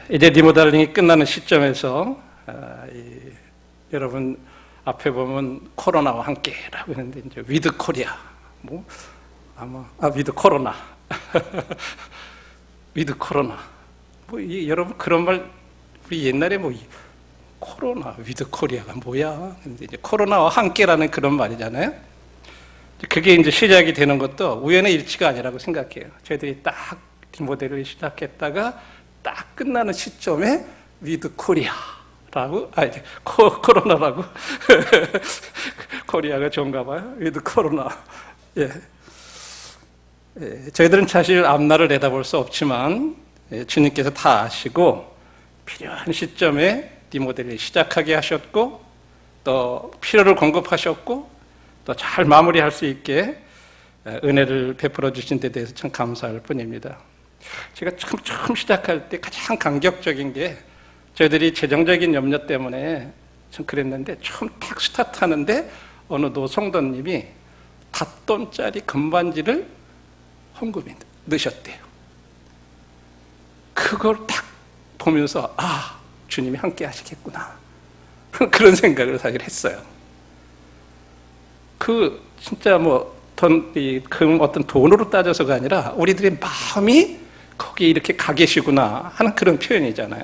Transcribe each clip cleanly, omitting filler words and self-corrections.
이제 리모델링이 끝나는 시점에서 여러분 앞에 보면 코로나와 함께라고 했는데 이제 위드 코리아 뭐 아마 위드 코로나 위드 코로나 뭐 여러분 그런 말 우리 옛날에 뭐 코로나 위드 코리아가 뭐야? 근데 이제 코로나와 함께라는 그런 말이잖아요. 그게 이제 시작이 되는 것도 우연의 일치가 아니라고 생각해요. 저희들이 딱 리모델을 시작했다가 딱 끝나는 시점에 위드 코리아라고 이제 코로나라고 코리아가 좋은가 봐요. 위드 코로나. 예. 저희들은 사실 앞날을 내다볼 수 없지만 주님께서 다 아시고 필요한 시점에 리모델을 시작하게 하셨고 또 필요를 공급하셨고 또 잘 마무리할 수 있게 은혜를 베풀어 주신 데 대해서 참 감사할 뿐입니다. 제가 처음 시작할 때 가장 감격적인 게 저희들이 재정적인 염려 때문에 참 그랬는데 처음 탁 스타트하는데 어느 노성도님이 $1,000짜리 금반지를 헌금에 넣으셨대요. 그걸 딱 보면서 주님이 함께 하시겠구나 그런 생각을 사실 했어요. 진짜 어떤 돈으로 따져서가 아니라 우리들의 마음이 거기에 이렇게 가 계시구나 하는 그런 표현이잖아요.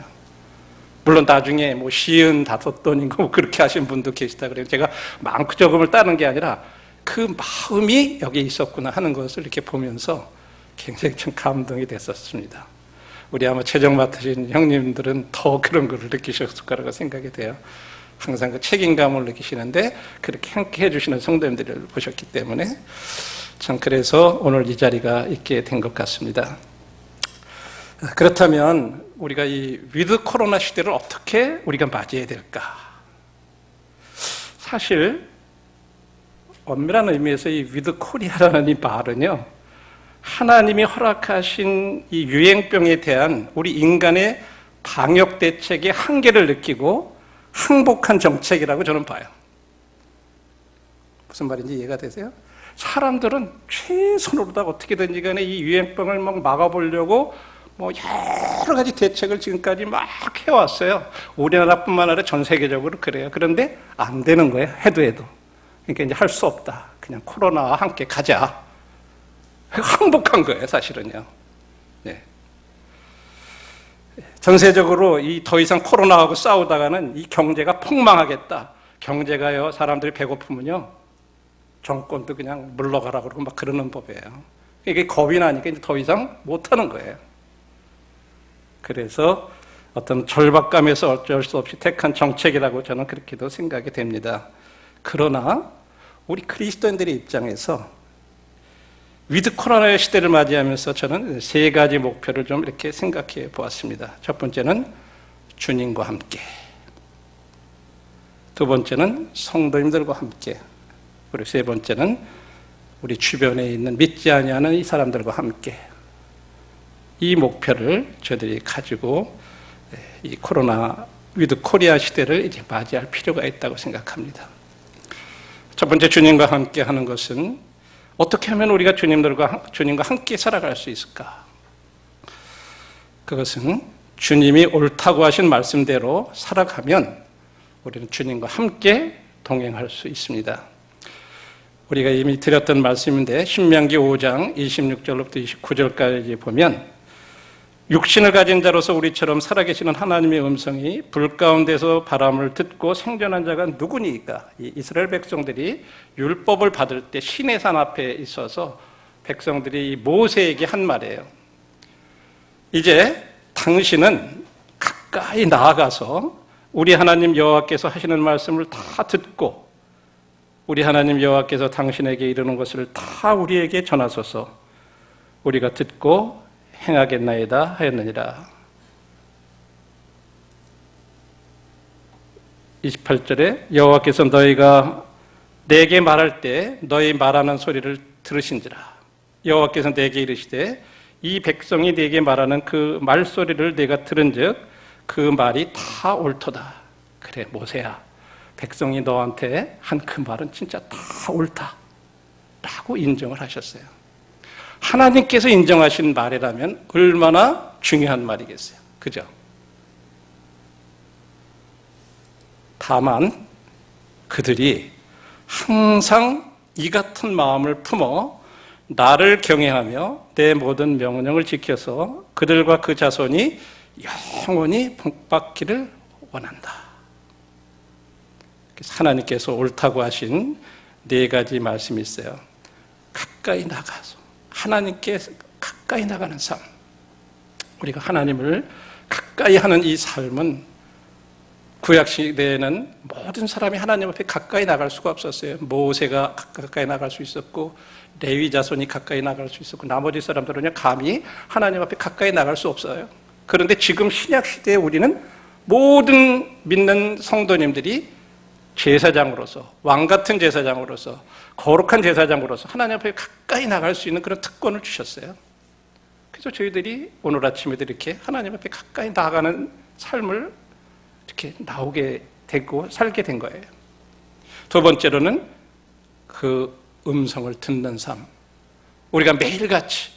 물론 나중에 $55,000인가 그렇게 하신 분도 계시다 그래요. 제가 많고 적음을 따는 게 아니라 그 마음이 여기에 있었구나 하는 것을 이렇게 보면서 굉장히 좀 감동이 됐었습니다. 우리 아마 재정 맡으신 형님들은 더 그런 걸 느끼셨을 거라고 생각이 돼요. 항상 그 책임감을 느끼시는데 그렇게 함께 해주시는 성도님들을 보셨기 때문에 참 그래서 오늘 이 자리가 있게 된 것 같습니다. 그렇다면 우리가 이 위드 코로나 시대를 어떻게 우리가 맞이해야 될까? 사실 엄밀한 의미에서 이 위드 코리아라는 이 말은요, 하나님이 허락하신 이 유행병에 대한 우리 인간의 방역 대책의 한계를 느끼고 항복한 정책이라고 저는 봐요. 무슨 말인지 이해가 되세요? 사람들은 최선으로다가 어떻게든지 간에 이 유행병을 막아보려고 여러 가지 대책을 지금까지 막 해왔어요. 우리나라뿐만 아니라 전 세계적으로 그래요. 그런데 안 되는 거예요. 해도. 그러니까 이제 할 수 없다. 그냥 코로나와 함께 가자. 항복한 거예요, 사실은요. 네. 전세적으로 더 이상 코로나하고 싸우다가는 이 경제가 폭망하겠다. 경제가요, 사람들이 배고프면요, 정권도 그냥 물러가라 그러고 막 그러는 법이에요. 이게 겁이 나니까 이제 더 이상 못하는 거예요. 그래서 어떤 절박감에서 어쩔 수 없이 택한 정책이라고 저는 그렇게도 생각이 됩니다. 그러나 우리 그리스도인들의 입장에서 위드 코로나의 시대를 맞이하면서 저는 세 가지 목표를 좀 이렇게 생각해 보았습니다. 첫 번째는 주님과 함께, 두 번째는 성도님들과 함께, 그리고 세 번째는 우리 주변에 있는 믿지 아니하는 이 사람들과 함께, 이 목표를 저희들이 가지고 이 코로나 위드 코리아 시대를 이제 맞이할 필요가 있다고 생각합니다. 첫 번째, 주님과 함께 하는 것은 어떻게 하면 우리가 주님과 함께 살아갈 수 있을까? 그것은 주님이 옳다고 하신 말씀대로 살아가면 우리는 주님과 함께 동행할 수 있습니다. 우리가 이미 드렸던 말씀인데 신명기 5장 26절부터 29절까지 보면 육신을 가진 자로서 우리처럼 살아계시는 하나님의 음성이 불 가운데서 바람을 듣고 생존한 자가 누구니까? 이 이스라엘 백성들이 율법을 받을 때 시내산 앞에 있어서 백성들이 모세에게 한 말이에요. 이제 당신은 가까이 나아가서 우리 하나님 여호와께서 하시는 말씀을 다 듣고 우리 하나님 여호와께서 당신에게 이르는 것을 다 우리에게 전하소서. 우리가 듣고 행하겠나이다 하였느니라. 28절에 여호와께서 너희가 내게 말할 때 너희 말하는 소리를 들으신지라. 여호와께서 내게 이르시되 이 백성이 내게 말하는 그 말소리를 내가 들은즉 그 말이 다 옳도다. 그래 모세야, 백성이 너한테 한 그 말은 진짜 다 옳다 라고 인정을 하셨어요. 하나님께서 인정하신 말이라면 얼마나 중요한 말이겠어요. 그죠? 다만 그들이 항상 이 같은 마음을 품어 나를 경외하며 내 모든 명령을 지켜서 그들과 그 자손이 영원히 복받기를 원한다. 하나님께서 옳다고 하신 네 가지 말씀이 있어요. 가까이 나가서 하나님께 가까이 나가는 삶. 우리가 하나님을 가까이 하는 이 삶은 구약 시대에는 모든 사람이 하나님 앞에 가까이 나갈 수가 없었어요. 모세가 가까이 나갈 수 있었고 레위 자손이 가까이 나갈 수 있었고 나머지 사람들은 감히 하나님 앞에 가까이 나갈 수 없어요. 그런데 지금 신약 시대에 우리는 모든 믿는 성도님들이 제사장으로서 왕 같은 제사장으로서 거룩한 제사장으로서 하나님 앞에 가까이 나갈 수 있는 그런 특권을 주셨어요. 그래서 저희들이 오늘 아침에도 이렇게 하나님 앞에 가까이 나가는 삶을 이렇게 나오게 되고 살게 된 거예요. 두 번째로는 그 음성을 듣는 삶. 우리가 매일같이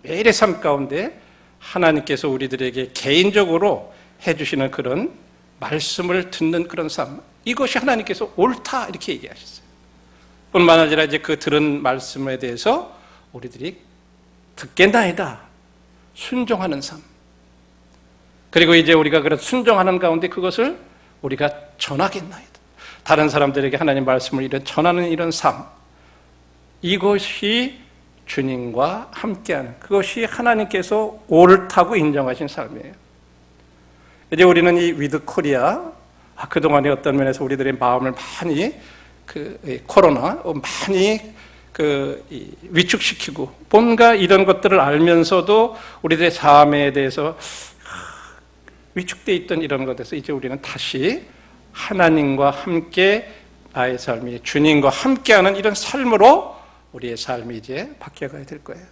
매일의 삶 가운데 하나님께서 우리들에게 개인적으로 해주시는 그런 말씀을 듣는 그런 삶. 이것이 하나님께서 옳다 이렇게 얘기하셨어요. 뿐만 아니라 이제 그 들은 말씀에 대해서 우리들이 듣겠나이다 순종하는 삶. 그리고 이제 우리가 그런 순종하는 가운데 그것을 우리가 전하겠나이다. 다른 사람들에게 하나님 말씀을 이런 전하는 이런 삶. 이것이 주님과 함께하는, 그것이 하나님께서 옳다고 인정하신 삶이에요. 이제 우리는 이 위드 코리아, 그동안에 어떤 면에서 우리들의 마음을 많이 코로나 많이 위축시키고 뭔가 이런 것들을 알면서도 우리들의 삶에 대해서 위축되어 있던 이런 것에서 이제 우리는 다시 하나님과 함께 나의 삶이 주님과 함께하는 이런 삶으로 우리의 삶이 이제 바뀌어가야 될 거예요.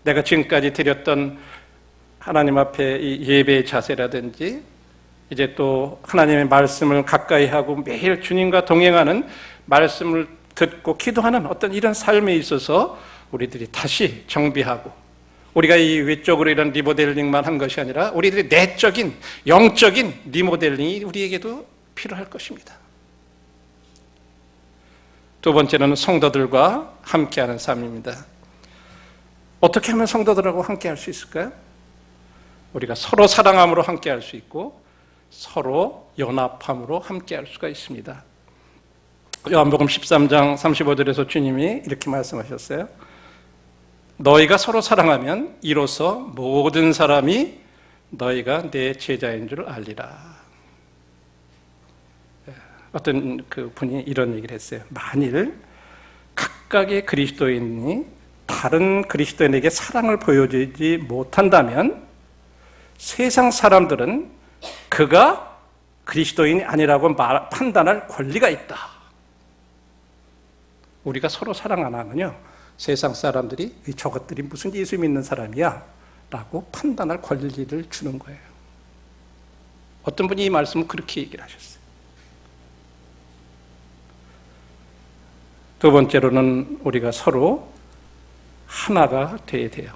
내가 지금까지 드렸던 하나님 앞에 이 예배의 자세라든지 이제 또 하나님의 말씀을 가까이 하고 매일 주님과 동행하는 말씀을 듣고 기도하는 어떤 이런 삶에 있어서 우리들이 다시 정비하고 우리가 이 외적으로 이런 리모델링만 한 것이 아니라 우리들의 내적인 영적인 리모델링이 우리에게도 필요할 것입니다. 두 번째는 성도들과 함께하는 삶입니다. 어떻게 하면 성도들하고 함께할 수 있을까요? 우리가 서로 사랑함으로 함께할 수 있고 서로 연합함으로 함께할 수가 있습니다. 요한복음 13장 35절에서 주님이 이렇게 말씀하셨어요. 너희가 서로 사랑하면 이로써 모든 사람이 너희가 내 제자인 줄 알리라. 어떤 그 분이 이런 얘기를 했어요. 만일 각각의 그리스도인이 다른 그리스도인에게 사랑을 보여주지 못한다면 세상 사람들은 그가 그리스도인이 아니라고 판단할 권리가 있다. 우리가 서로 사랑 안 하면요, 세상 사람들이 저것들이 무슨 예수 믿는 사람이야 라고 판단할 권리를 주는 거예요. 어떤 분이 이 말씀을 그렇게 얘기를 하셨어요. 두 번째로는 우리가 서로 하나가 돼야 돼요.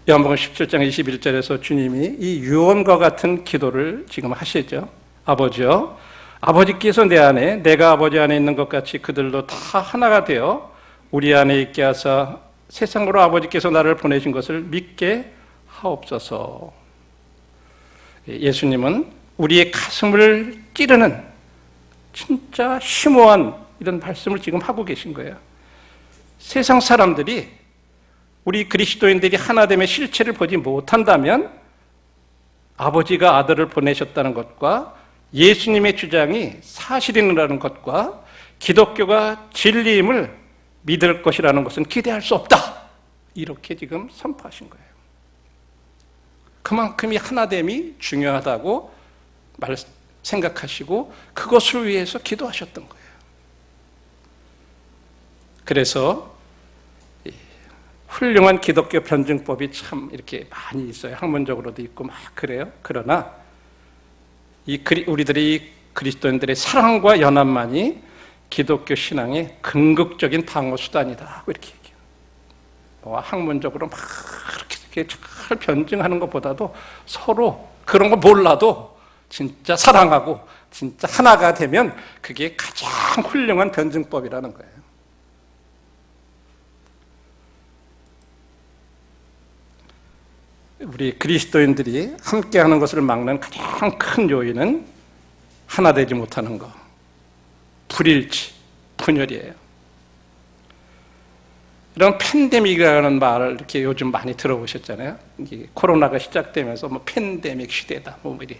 요한복음 17장 21절에서 주님이 이 유언과 같은 기도를 지금 하시죠. 아버지여, 아버지께서 내 안에 내가 아버지 안에 있는 것 같이 그들도 다 하나가 되어 우리 안에 있게 하사 세상으로 아버지께서 나를 보내신 것을 믿게 하옵소서. 예수님은 우리의 가슴을 찌르는 진짜 심오한 이런 말씀을 지금 하고 계신 거예요. 세상 사람들이 우리 그리스도인들이 하나됨의 실체를 보지 못한다면 아버지가 아들을 보내셨다는 것과 예수님의 주장이 사실이라는 것과 기독교가 진리임을 믿을 것이라는 것은 기대할 수 없다. 이렇게 지금 선포하신 거예요. 그만큼 이 하나됨이 중요하다고 생각하시고 그것을 위해서 기도하셨던 거예요. 그래서 훌륭한 기독교 변증법이 참 이렇게 많이 있어요. 학문적으로도 있고 막 그래요. 그러나 우리들이 그리스도인들의 사랑과 연합만이 기독교 신앙의 궁극적인 방어 수단이다. 이렇게 얘기해요. 학문적으로 막 이렇게 잘 변증하는 것보다도 서로 그런 거 몰라도 진짜 사랑하고 진짜 하나가 되면 그게 가장 훌륭한 변증법이라는 거예요. 우리 그리스도인들이 함께하는 것을 막는 가장 큰 요인은 하나 되지 못하는 것, 불일치, 분열이에요. 이런 팬데믹이라는 말을 이렇게 요즘 많이 들어보셨잖아요. 코로나가 시작되면서 뭐 팬데믹 시대다, 뭐 이래.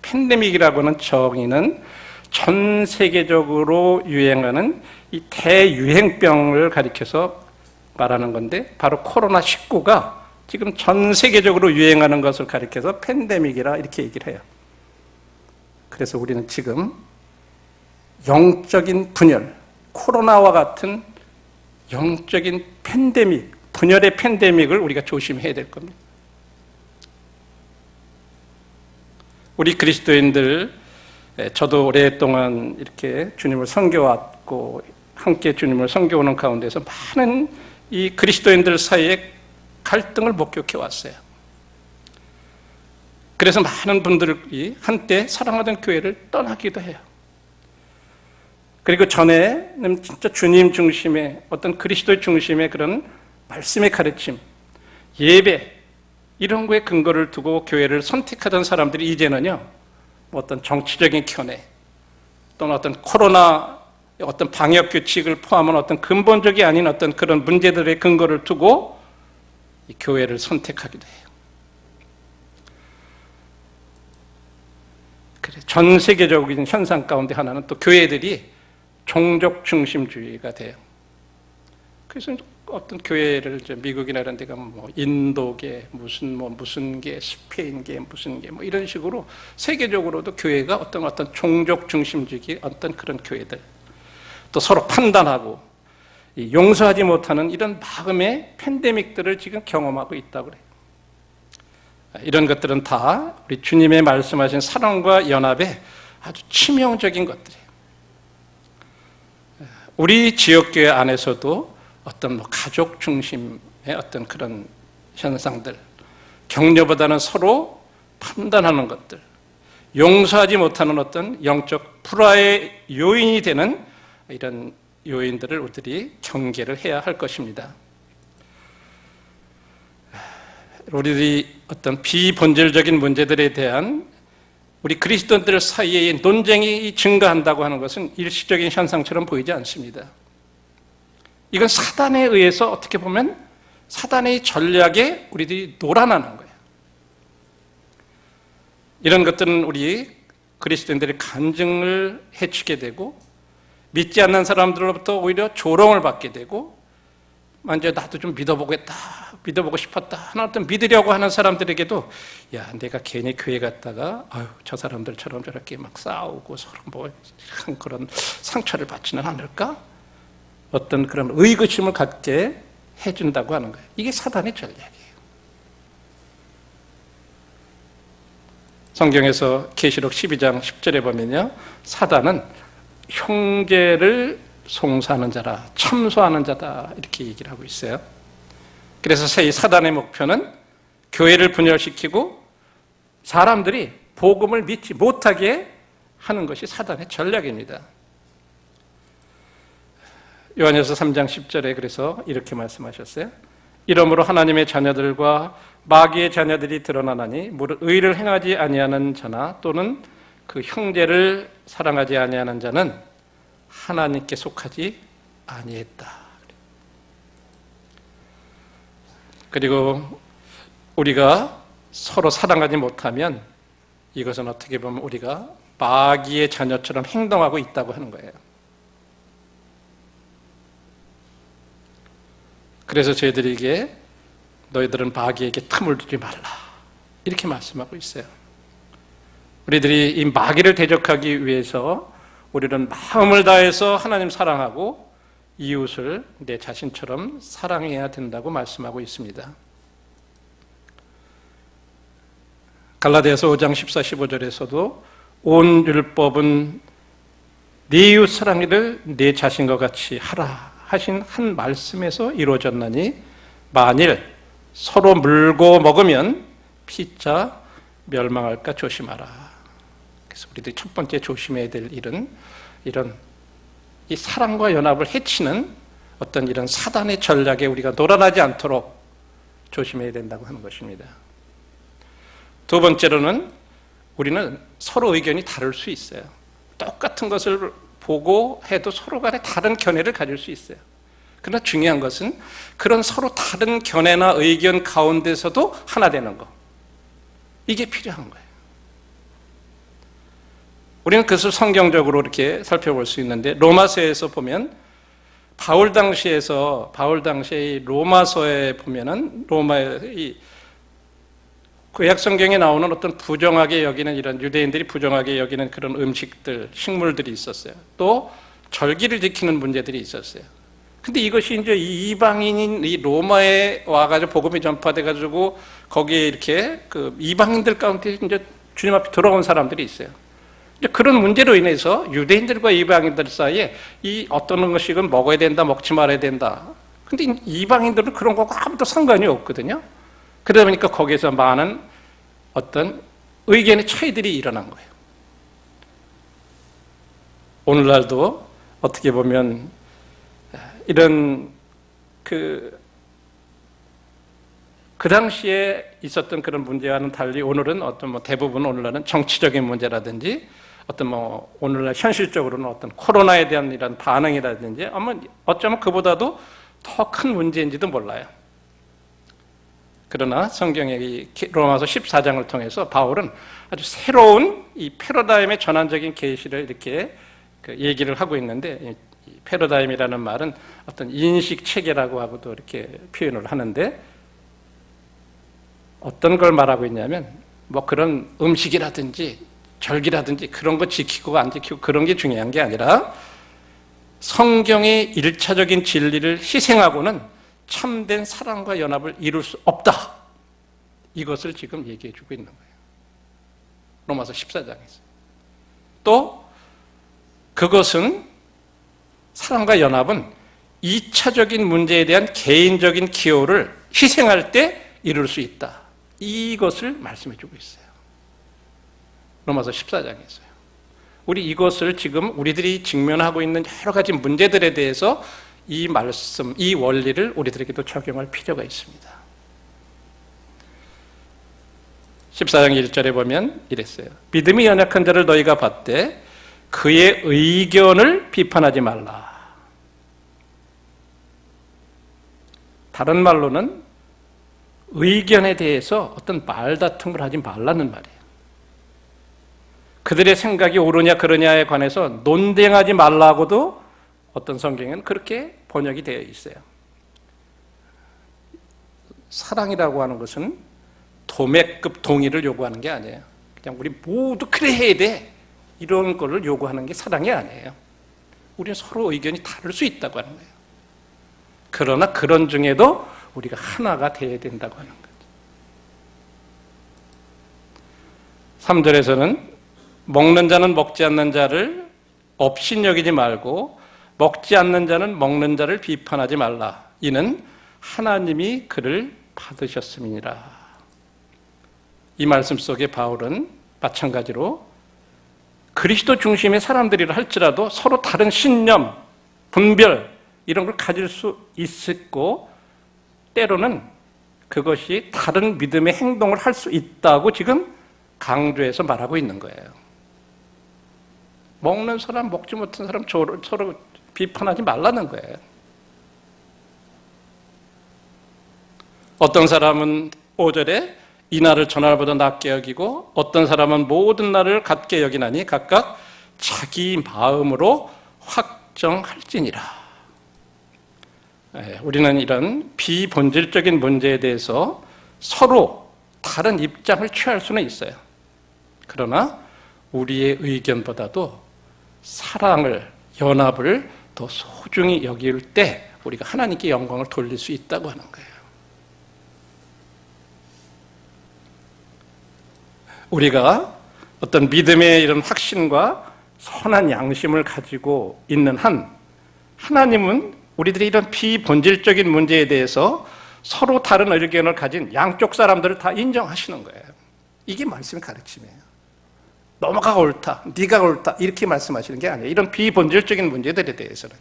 팬데믹이라고는 정의는 전 세계적으로 유행하는 이 대유행병을 가리켜서 말하는 건데, 바로 코로나19가 지금 전 세계적으로 유행하는 것을 가리켜서 팬데믹이라 이렇게 얘기를 해요. 그래서 우리는 지금 영적인 분열, 코로나와 같은 영적인 팬데믹, 분열의 팬데믹을 우리가 조심해야 될 겁니다. 우리 그리스도인들, 저도 오랫동안 이렇게 주님을 섬겨왔고 함께 주님을 섬겨오는 가운데서 많은 이 그리스도인들 사이에 갈등을 목격해 왔어요. 그래서 많은 분들이 한때 사랑하던 교회를 떠나기도 해요. 그리고 전에는 진짜 주님 중심의 어떤 그리스도 중심의 그런 말씀의 가르침, 예배 이런 거에 근거를 두고 교회를 선택하던 사람들이 이제는요, 어떤 정치적인 견해 또는 어떤 코로나 어떤 방역 규칙을 포함한 어떤 근본적이 아닌 어떤 그런 문제들의 근거를 두고 이 교회를 선택하기도 해요. 그래, 전 세계적인 현상 가운데 하나는 또 교회들이 종족 중심주의가 돼요. 그래서 어떤 교회를 미국이나 이런 데 가면 뭐 인도계, 무슨 계, 스페인계, 무슨 계, 뭐 이런 식으로 세계적으로도 교회가 어떤 종족 중심주의 어떤 그런 교회들, 또 서로 판단하고 용서하지 못하는 이런 마음의 팬데믹들을 지금 경험하고 있다고 그래요. 이런 것들은 다 우리 주님의 말씀하신 사랑과 연합의 아주 치명적인 것들이에요. 우리 지역교회 안에서도 어떤 가족 중심의 어떤 그런 현상들, 격려보다는 서로 판단하는 것들, 용서하지 못하는 어떤 영적 불화의 요인이 되는 이런 요인들을 우리들이 경계를 해야 할 것입니다. 우리들이 어떤 비본질적인 문제들에 대한 우리 그리스도인들 사이의 논쟁이 증가한다고 하는 것은 일시적인 현상처럼 보이지 않습니다. 이건 사단에 의해서 어떻게 보면 사단의 전략에 우리들이 놀아나는 거예요. 이런 것들은 우리 그리스도인들의 간증을 해치게 되고 믿지 않는 사람들로부터 오히려 조롱을 받게 되고 먼저 나도 좀 믿어보겠다, 믿어보고 싶었다 하는 어떤 믿으려고 하는 사람들에게도 야, 내가 괜히 교회 갔다가 아유, 저 사람들처럼 저렇게 막 싸우고 서로 뭐 그런 상처를 받지는 않을까? 어떤 그런 의구심을 갖게 해준다고 하는 거예요. 이게 사단의 전략이에요. 성경에서 계시록 12장 10절에 보면요, 사단은 형제를 송사하는 자라, 참소하는 자다 이렇게 얘기를 하고 있어요. 그래서 이 사단의 목표는 교회를 분열시키고 사람들이 복음을 믿지 못하게 하는 것이 사단의 전략입니다. 요한일서 3장 10절에 그래서 이렇게 말씀하셨어요. 이러므로 하나님의 자녀들과 마귀의 자녀들이 드러나나니 무릇 의를 행하지 아니하는 자나 또는 그 형제를 사랑하지 아니하는 자는 하나님께 속하지 아니했다. 그리고 우리가 서로 사랑하지 못하면 이것은 어떻게 보면 우리가 마귀의 자녀처럼 행동하고 있다고 하는 거예요. 그래서 저희들에게 너희들은 마귀에게 틈을 두지 말라 이렇게 말씀하고 있어요. 우리들이 이 마귀를 대적하기 위해서 우리는 마음을 다해서 하나님 사랑하고 이웃을 내 자신처럼 사랑해야 된다고 말씀하고 있습니다. 갈라디아서 5장 14, 15절에서도 온 율법은 네 이웃 사랑을 내 자신과 같이 하라 하신 한 말씀에서 이루어졌나니 만일 서로 물고 먹으면 피차 멸망할까 조심하라. 그래서 우리들이 첫 번째 조심해야 될 일은 이런 이 사랑과 연합을 해치는 어떤 이런 사단의 전략에 우리가 놀아나지 않도록 조심해야 된다고 하는 것입니다. 두 번째로는 우리는 서로 의견이 다를 수 있어요. 똑같은 것을 보고 해도 서로 간에 다른 견해를 가질 수 있어요. 그러나 중요한 것은 그런 서로 다른 견해나 의견 가운데서도 하나 되는 것. 이게 필요한 거예요. 우리는 그것을 성경적으로 이렇게 살펴볼 수 있는데 로마서에서 보면 바울 당시에 로마서에 보면은 로마의 구약 성경에 나오는 어떤 부정하게 여기는 이런 유대인들이 부정하게 여기는 그런 음식들, 식물들이 있었어요. 또 절기를 지키는 문제들이 있었어요. 근데 이것이 이제 이방인인 이 로마에 와가지고 복음이 전파돼가지고 거기에 이렇게 그 이방인들 가운데 이제 주님 앞에 돌아온 사람들이 있어요. 이제 그런 문제로 인해서 유대인들과 이방인들 사이에 이 어떤 것씩은 먹어야 된다, 먹지 말아야 된다. 근데 이방인들은 그런 거하고 아무도 상관이 없거든요. 그러다 보니까 거기에서 많은 어떤 의견의 차이들이 일어난 거예요. 오늘날도 어떻게 보면 이런 그 당시에 있었던 그런 문제와는 달리 오늘은 어떤 대부분 오늘날은 정치적인 문제라든지 어떤 오늘날 현실적으로는 어떤 코로나에 대한 이런 반응이라든지 아마 어쩌면 그보다도 더 큰 문제인지도 몰라요. 그러나 성경의 이 로마서 14장을 통해서 바울은 아주 새로운 이 패러다임의 전환적인 계시를 이렇게 얘기를 하고 있는데 이 패러다임이라는 말은 어떤 인식 체계라고 하고도 이렇게 표현을 하는데 어떤 걸 말하고 있냐면 그런 음식이라든지 절기라든지 그런 거 지키고 안 지키고 그런 게 중요한 게 아니라 성경의 일차적인 진리를 희생하고는 참된 사랑과 연합을 이룰 수 없다. 이것을 지금 얘기해 주고 있는 거예요. 로마서 14장에서. 또 그것은 사랑과 연합은 2차적인 문제에 대한 개인적인 기호를 희생할 때 이룰 수 있다. 이것을 말씀해 주고 있어요. 로마서 14장에서요. 우리 이것을 지금 우리들이 직면하고 있는 여러 가지 문제들에 대해서 이 말씀, 이 원리를 우리들에게도 적용할 필요가 있습니다. 14장 1절에 보면 이랬어요. 믿음이 연약한 자를 너희가 봤되 그의 의견을 비판하지 말라. 다른 말로는 의견에 대해서 어떤 말다툼을 하지 말라는 말이에요. 그들의 생각이 옳으냐 그러냐에 관해서 논쟁하지 말라고도 어떤 성경에는 그렇게 번역이 되어 있어요. 사랑이라고 하는 것은 도매급 동의를 요구하는 게 아니에요. 그냥 우리 모두 그래 해야 돼. 이런 거를 요구하는 게 사랑이 아니에요. 우리는 서로 의견이 다를 수 있다고 하는 거예요. 그러나 그런 중에도 우리가 하나가 되어야 된다고 하는 거죠. 3절에서는 먹는 자는 먹지 않는 자를 업신여기지 말고 먹지 않는 자는 먹는 자를 비판하지 말라. 이는 하나님이 그를 받으셨음이니라. 이 말씀 속에 바울은 마찬가지로 그리스도 중심의 사람들이라 할지라도 서로 다른 신념, 분별 이런 걸 가질 수 있었고 때로는 그것이 다른 믿음의 행동을 할 수 있다고 지금 강조해서 말하고 있는 거예요. 먹는 사람, 먹지 못한 사람 서로 비판하지 말라는 거예요. 어떤 사람은 5절에 이 날을 저 날보다 낫게 여기고 어떤 사람은 모든 날을 같게 여기나니 각각 자기 마음으로 확정할지니라. 우리는 이런 비본질적인 문제에 대해서 서로 다른 입장을 취할 수는 있어요. 그러나 우리의 의견보다도 사랑을, 연합을 더 소중히 여길 때 우리가 하나님께 영광을 돌릴 수 있다고 하는 거예요. 우리가 어떤 믿음의 이런 확신과 선한 양심을 가지고 있는 한 하나님은 우리들이 이런 비본질적인 문제에 대해서 서로 다른 의견을 가진 양쪽 사람들을 다 인정하시는 거예요. 이게 말씀의 가르침이에요. 너가 옳다, 네가 옳다 이렇게 말씀하시는 게 아니에요. 이런 비본질적인 문제들에 대해서는.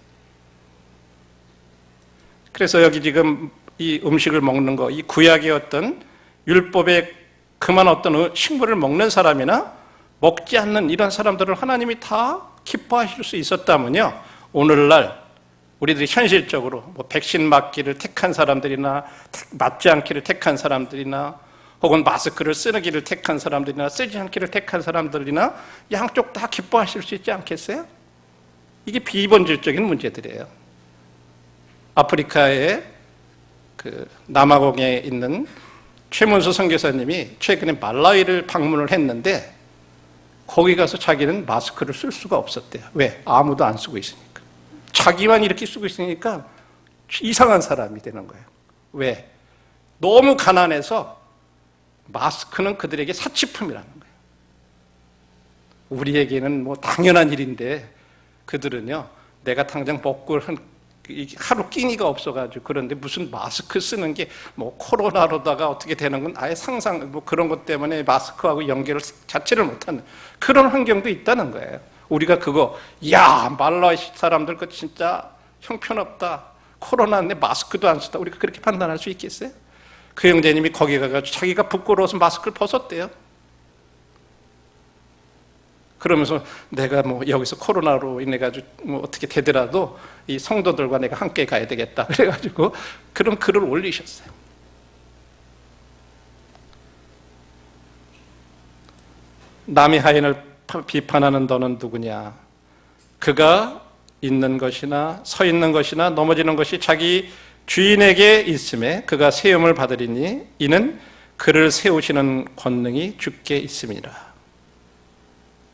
그래서 여기 지금 이 음식을 먹는 거, 이 구약의 어떤 율법에 그만 어떤 식물을 먹는 사람이나 먹지 않는 이런 사람들을 하나님이 다 기뻐하실 수 있었다면요, 오늘날 우리들이 현실적으로 뭐 백신 맞기를 택한 사람들이나 맞지 않기를 택한 사람들이나 혹은 마스크를 쓰기를 택한 사람들이나 쓰지 않기를 택한 사람들이나 양쪽 다 기뻐하실 수 있지 않겠어요? 이게 비본질적인 문제들이에요. 아프리카의 그 남아공에 있는 최문수 선교사님이 최근에 말라위를 방문을 했는데 거기 가서 자기는 마스크를 쓸 수가 없었대요. 왜? 아무도 안 쓰고 있으니까. 자기만 이렇게 쓰고 있으니까 이상한 사람이 되는 거예요. 왜? 너무 가난해서 마스크는 그들에게 사치품이라는 거예요. 우리에게는 뭐 당연한 일인데 그들은요, 내가 당장 먹고 하루 끼니가 없어가지고 그런데 무슨 마스크 쓰는 게 뭐 코로나로다가 어떻게 되는 건 아예 상상, 뭐 그런 것 때문에 마스크하고 연결을 자체를 못하는 그런 환경도 있다는 거예요. 우리가 그거, 야, 말라위 사람들 그 진짜 형편없다, 코로나인데 마스크도 안 쓰다, 우리가 그렇게 판단할 수 있겠어요? 그 형제님이 거기 가가지고 자기가 부끄러워서 마스크를 벗었대요. 그러면서 내가 뭐 여기서 코로나로 인해 가지고 뭐 어떻게 되더라도 이 성도들과 내가 함께 가야 되겠다 그래가지고 그런 글을 올리셨어요. 남의 하인을 비판하는 너는 누구냐? 그가 있는 것이나 서 있는 것이나 넘어지는 것이 자기 주인에게 있음에 그가 세움을 받으리니 이는 그를 세우시는 권능이 주께 있습니다.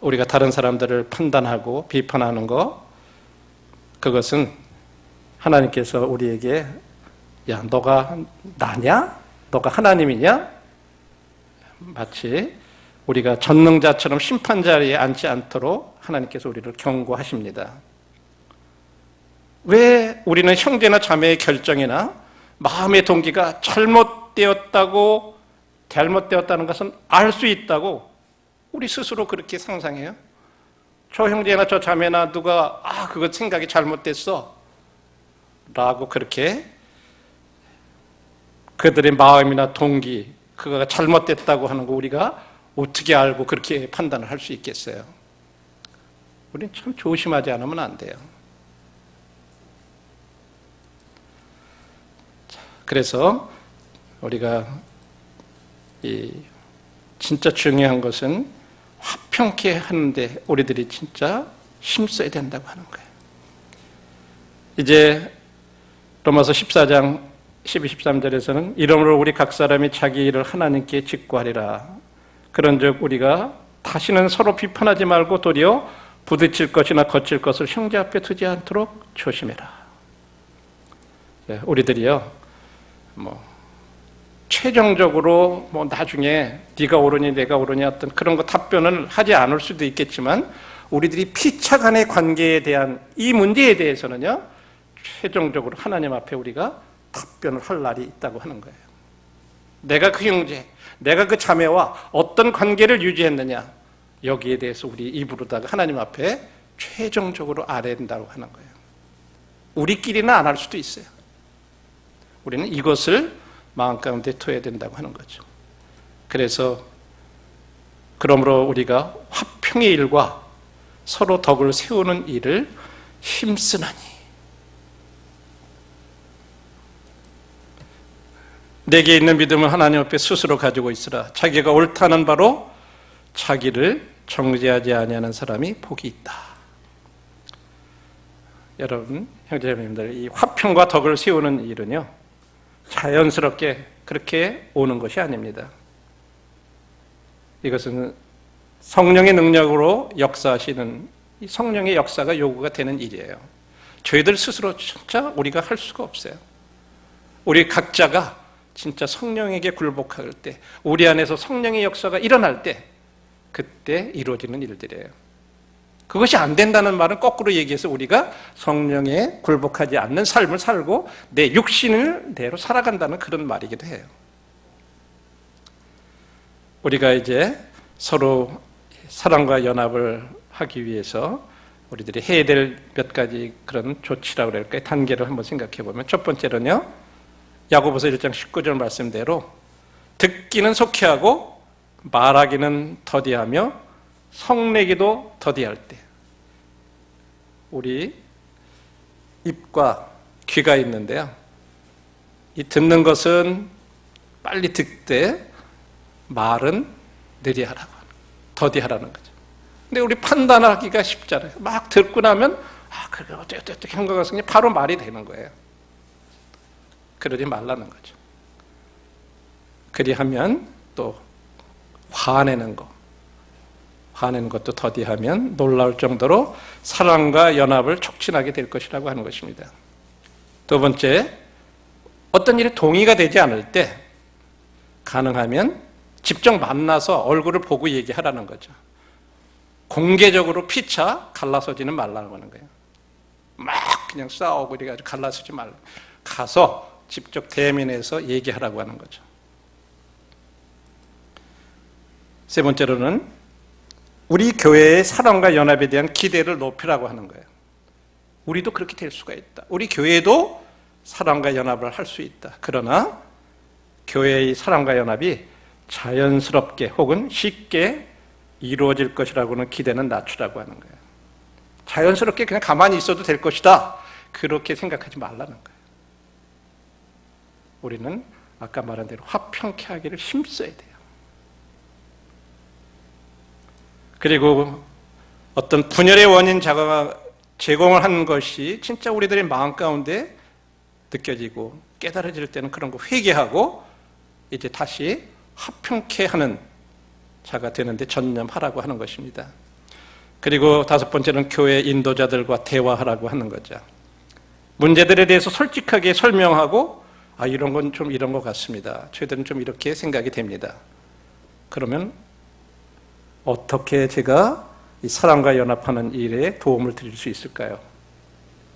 우리가 다른 사람들을 판단하고 비판하는 것, 그것은 하나님께서 우리에게 야, 너가 나냐? 너가 하나님이냐? 마치 우리가 전능자처럼 심판 자리에 앉지 않도록 하나님께서 우리를 경고하십니다. 왜 우리는 형제나 자매의 결정이나 마음의 동기가 잘못되었다는 것은 알 수 있다고 우리 스스로 그렇게 상상해요? 저 형제나 저 자매나 누가 그거 생각이 잘못됐어 라고 그렇게 그들의 마음이나 동기, 그거가 잘못됐다고 하는 거 우리가 어떻게 알고 그렇게 판단을 할 수 있겠어요? 우리는 참 조심하지 않으면 안 돼요. 그래서 우리가 진짜 중요한 것은 화평케 하는데 우리들이 진짜 힘써야 된다고 하는 거예요. 이제 로마서 14장 12, 13절에서는 이러므로 우리 각 사람이 자기 일을 하나님께 직구하리라. 그런즉 우리가 다시는 서로 비판하지 말고 도리어 부딪힐 것이나 거칠 것을 형제 앞에 두지 않도록 조심해라. 우리들이요, 최종적으로 나중에 네가 옳으니 내가 옳으니 어떤 그런 거 답변을 하지 않을 수도 있겠지만 우리들이 피차 간의 관계에 대한 이 문제에 대해서는요, 최종적으로 하나님 앞에 우리가 답변을 할 날이 있다고 하는 거예요. 내가 그 형제, 내가 그 자매와 어떤 관계를 유지했느냐, 여기에 대해서 우리 입으로다가 하나님 앞에 최종적으로 알아야 된다고 하는 거예요. 우리끼리는 안 할 수도 있어요. 우리는 이것을 마음 가운데 둬야 된다고 하는 거죠. 그래서 그러므로 우리가 화평의 일과 서로 덕을 세우는 일을 힘쓰나니 내게 있는 믿음을 하나님 앞에 스스로 가지고 있으라. 자기가 옳다는 바로 자기를 정죄하지 아니하는 사람이 복이 있다. 여러분, 형제자매님들, 이 화평과 덕을 세우는 일은요, 자연스럽게 그렇게 오는 것이 아닙니다. 이것은 성령의 능력으로 역사하시는 이 성령의 역사가 요구가 되는 일이에요. 저희들 스스로 진짜 우리가 할 수가 없어요. 우리 각자가 진짜 성령에게 굴복할 때, 우리 안에서 성령의 역사가 일어날 때, 그때 이루어지는 일들이에요. 그것이 안 된다는 말은 거꾸로 얘기해서 우리가 성령에 굴복하지 않는 삶을 살고 내 육신을 대로 살아간다는 그런 말이기도 해요. 우리가 이제 서로 사랑과 연합을 하기 위해서 우리들이 해야 될 몇 가지 그런 조치라고 그럴까요? 단계를 한번 생각해 보면 첫 번째로는요, 야고보서 1장 19절 말씀대로 듣기는 속히 하고 말하기는 더디하며 성내기도 더디할 때, 우리 입과 귀가 있는데요, 이 듣는 것은 빨리 듣되 말은 느리 하라고, 더디하라는 거죠. 근데 우리 판단하기가 쉽잖아요. 막 듣고 나면 그래 어떻게 한 것 같으니 바로 말이 되는 거예요. 그러지 말라는 거죠. 그리하면 또 화내는 것도 더디하면 놀라울 정도로 사랑과 연합을 촉진하게 될 것이라고 하는 것입니다. 두 번째, 어떤 일에 동의가 되지 않을 때 가능하면 직접 만나서 얼굴을 보고 얘기하라는 거죠. 공개적으로 피차 갈라서지는 말라고 하는 거예요. 막 그냥 싸우고 이래가지고 갈라서지 말라. 가서 직접 대면해서 얘기하라고 하는 거죠. 세 번째로는 우리 교회의 사랑과 연합에 대한 기대를 높이라고 하는 거예요. 우리도 그렇게 될 수가 있다. 우리 교회도 사랑과 연합을 할 수 있다. 그러나 교회의 사랑과 연합이 자연스럽게 혹은 쉽게 이루어질 것이라고는 기대는 낮추라고 하는 거예요. 자연스럽게 그냥 가만히 있어도 될 것이다, 그렇게 생각하지 말라는 거예요. 우리는 아까 말한 대로 화평케 하기를 힘써야 돼요. 그리고 어떤 분열의 원인 제공을 하는 것이 진짜 우리들의 마음 가운데 느껴지고 깨달아질 때는 그런 거 회개하고 이제 다시 화평케 하는 자가 되는데 전념하라고 하는 것입니다. 그리고 다섯 번째는 교회 인도자들과 대화하라고 하는 거죠. 문제들에 대해서 솔직하게 설명하고 이런 건 좀 이런 것 같습니다. 저희들은 좀 이렇게 생각이 됩니다. 그러면 어떻게 제가 이 사랑과 연합하는 일에 도움을 드릴 수 있을까요?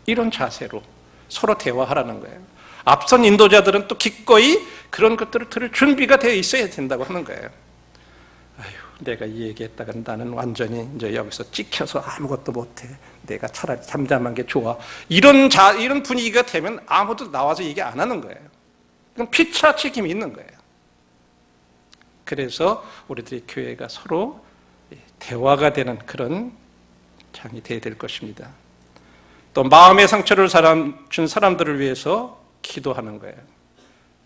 이런 자세로 서로 대화하라는 거예요. 앞선 인도자들은 또 기꺼이 그런 것들을 들을 준비가 되어 있어야 된다고 하는 거예요. 내가 이 얘기했다가 나는 완전히 이제 여기서 찍혀서 아무것도 못해. 내가 차라리 잠잠한 게 좋아. 이런 분위기가 되면 아무도 나와서 얘기 안 하는 거예요. 그럼 피차 책임이 있는 거예요. 그래서 우리들의 교회가 서로 대화가 되는 그런 장이 되어야 될 것입니다. 또 마음의 상처를 준 사람들을 위해서 기도하는 거예요.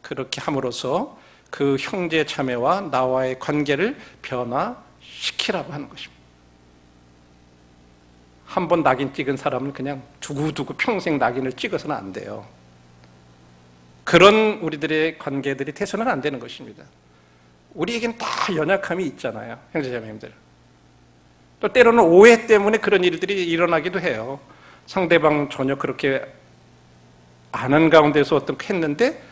그렇게 함으로써 그 형제 자매와 나와의 관계를 변화시키라고 하는 것입니다. 한 번 낙인 찍은 사람은 그냥 두고두고 평생 낙인을 찍어서는 안 돼요. 그런 우리들의 관계들이 돼서는 안 되는 것입니다. 우리에겐 다 연약함이 있잖아요, 형제 자매님들. 또 때로는 오해 때문에 그런 일들이 일어나기도 해요. 상대방 전혀 그렇게 아는 가운데서 어떻게 했는데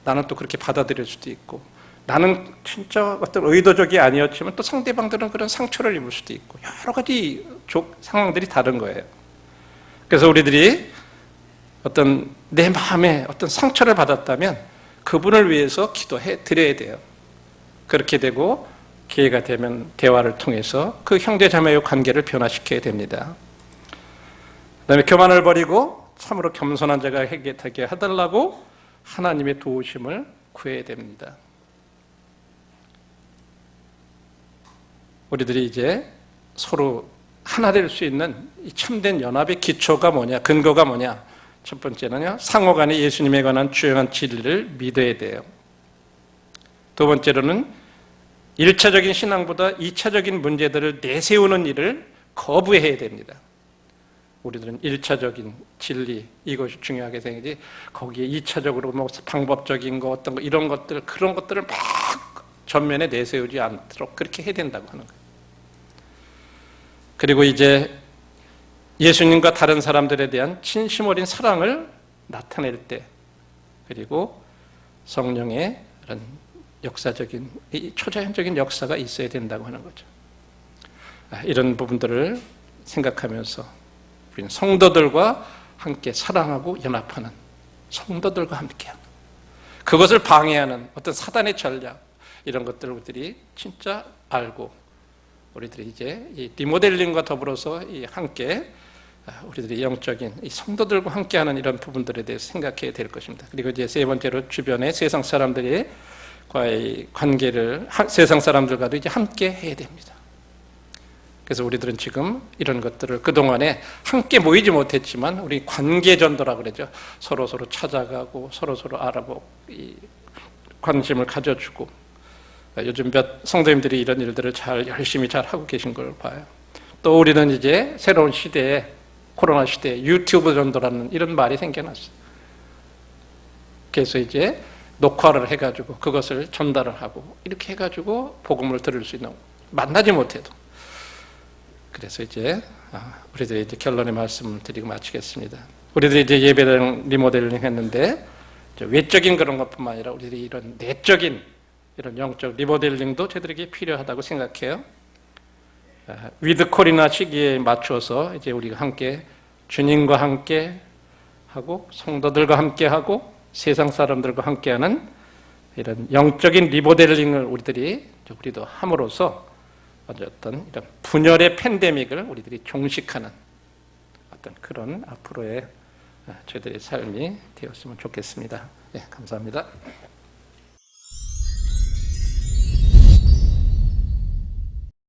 나는 또 그렇게 받아들일 수도 있고, 나는 진짜 어떤 의도적이 아니었지만 또 상대방들은 그런 상처를 입을 수도 있고, 여러 가지 상황들이 다른 거예요. 그래서 우리들이 어떤 내 마음에 어떤 상처를 받았다면 그분을 위해서 기도해 드려야 돼요. 그렇게 되고 기회가 되면 대화를 통해서 그 형제 자매의 관계를 변화시켜야 됩니다. 그다음에 교만을 버리고 참으로 겸손한 자가 되게 해달라고 하나님의 도우심을 구해야 됩니다. 우리들이 이제 서로 하나 될 수 있는 이 참된 연합의 기초가 뭐냐, 근거가 뭐냐? 첫 번째는요, 상호간에 예수님에 관한 주요한 진리를 믿어야 돼요. 두 번째로는 1차적인 신앙보다 2차적인 문제들을 내세우는 일을 거부해야 됩니다. 우리들은 1차적인 진리, 이것이 중요하게 생기지, 거기에 2차적으로 뭐 방법적인 거, 어떤 거, 이런 것들, 그런 것들을 막 전면에 내세우지 않도록 그렇게 해야 된다고 하는 거예요. 그리고 이제 예수님과 다른 사람들에 대한 진심 어린 사랑을 나타낼 때, 그리고 성령의 그런 역사적인, 초자연적인 역사가 있어야 된다고 하는 거죠. 이런 부분들을 생각하면서 우리는 성도들과 함께 사랑하고 연합하는, 성도들과 함께하는, 그것을 방해하는 어떤 사단의 전략, 이런 것들을 우리들이 진짜 알고 우리들이 이제 이 리모델링과 더불어서 이 함께 우리들이 영적인 이 성도들과 함께하는 이런 부분들에 대해서 생각해야 될 것입니다. 그리고 이제 세 번째로 주변의 세상 사람들과의 관계를 세상 사람들과도 이제 함께 해야 됩니다. 그래서 우리들은 지금 이런 것들을 그동안에 함께 모이지 못했지만 우리 관계전도라 그러죠. 서로 찾아가고 서로 알아보고 관심을 가져주고 요즘 몇 성도님들이 이런 일들을 열심히 잘 하고 계신 걸 봐요. 또 우리는 이제 새로운 시대에 코로나 시대에 유튜브 전도라는 이런 말이 생겨났어요. 그래서 이제 녹화를 해가지고 그것을 전달을 하고 이렇게 해가지고 복음을 들을 수 있는 만나지 못해도 그래서 이제 우리들이 이제 결론의 말씀을 드리고 마치겠습니다. 우리들이 이제 예배당 리모델링 했는데 외적인 그런 것뿐만 아니라 우리들이 이런 내적인 이런 영적 리모델링도 저희들에게 필요하다고 생각해요. 위드 코리나 시기에 맞춰서 이제 우리가 함께 주님과 함께 하고 성도들과 함께 하고 세상 사람들과 함께하는 이런 영적인 리모델링을 우리도 함으로써 어떤 이런 분열의 팬데믹을 우리들이 종식하는 어떤 그런 앞으로의 저희들의 삶이 되었으면 좋겠습니다. 네, 감사합니다.